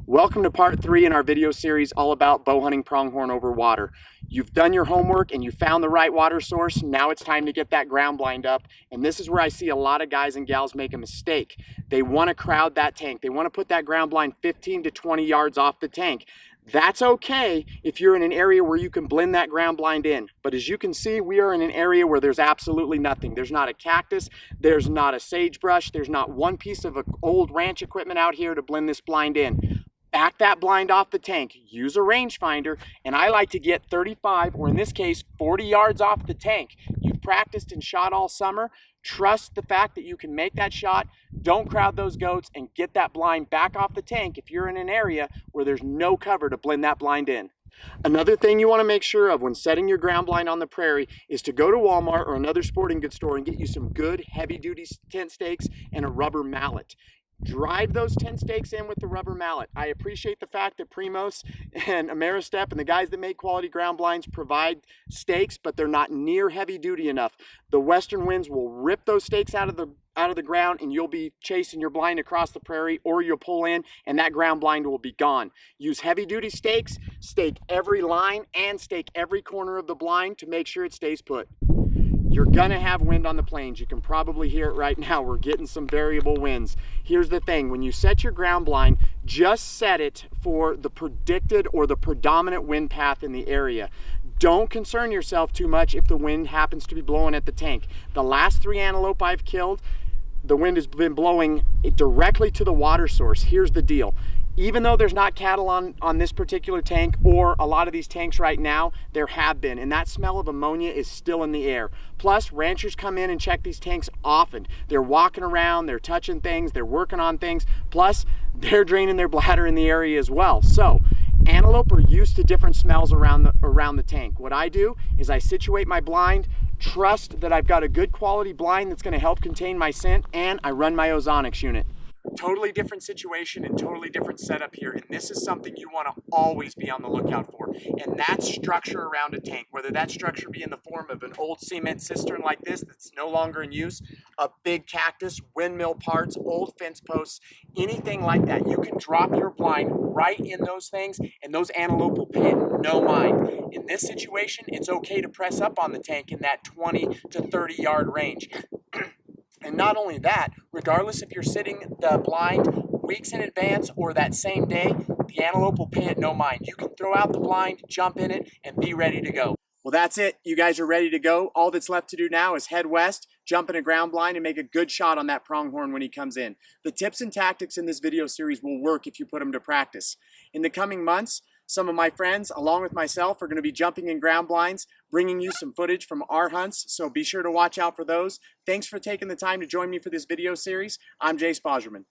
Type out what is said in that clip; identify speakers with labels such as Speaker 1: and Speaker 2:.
Speaker 1: Welcome to part 3 in our video series all about bow hunting pronghorn over water. You've done your homework and you found the right water source. Now it's time to get that ground blind up. And this is where I see a lot of guys and gals make a mistake. They want to crowd that tank. They want to put that ground blind 15 to 20 yards off the tank. That's okay if you're in an area where you can blend that ground blind in. But as you can see, we are in an area where there's absolutely nothing. There's not a cactus, there's not a sagebrush, there's not one piece of old ranch equipment out here to blend this blind in. Back that blind off the tank, use a rangefinder, and I like to get 35, or in this case, 40 yards off the tank. You've practiced and shot all summer. Trust the fact that you can make that shot. Don't crowd those goats and get that blind back off the tank if you're in an area where there's no cover to blend that blind in. Another thing you want to make sure of when setting your ground blind on the prairie is to go to Walmart or another sporting goods store and get you some good heavy-duty tent stakes and a rubber mallet. Drive those tent stakes in with the rubber mallet. I appreciate the fact that Primos and Ameristep and the guys that make quality ground blinds provide stakes, but they're not near heavy duty enough. The western winds will rip those stakes out of the ground, and you'll be chasing your blind across the prairie, or you'll pull in and that ground blind will be gone. Use heavy duty stakes, stake every line and stake every corner of the blind to make sure it stays put. You're gonna have wind on the plains. You can probably hear it right now. We're getting some variable winds. Here's the thing, when you set your ground blind, just set it for the predicted or the predominant wind path in the area. Don't concern yourself too much if the wind happens to be blowing at the tank. The last 3 antelope I've killed, the wind has been blowing directly to the water source. Here's the deal. Even though there's not cattle on this particular tank or a lot of these tanks right now, there have been, and that smell of ammonia is still in the air. Plus, ranchers come in and check these tanks often. They're walking around, they're touching things, they're working on things, plus they're draining their bladder in the area as well. So, antelope are used to different smells around the tank. What I do is I situate my blind, trust that I've got a good quality blind that's gonna help contain my scent, and I run my ozonics unit. Totally different situation and totally different setup here, and this is something you want to always be on the lookout for, and that's structure around a tank. Whether that structure be in the form of an old cement cistern like this that's no longer in use, a big cactus, windmill parts, old fence posts, anything like that. You can drop your blind right in those things and those antelope will pay it no mind. In this situation, it's okay to press up on the tank in that 20 to 30 yard range. And not only that, regardless if you're sitting the blind weeks in advance or that same day, the antelope will pay it no mind. You can throw out the blind, jump in it, and be ready to go. Well, that's it. You guys are ready to go. All that's left to do now is head west, jump in a ground blind, and make a good shot on that pronghorn when he comes in. The tips and tactics in this video series will work if you put them to practice. In the coming months, some of my friends, along with myself, are going to be jumping in ground blinds, bringing you some footage from our hunts, so be sure to watch out for those. Thanks for taking the time to join me for this video series. I'm Jace Bauserman.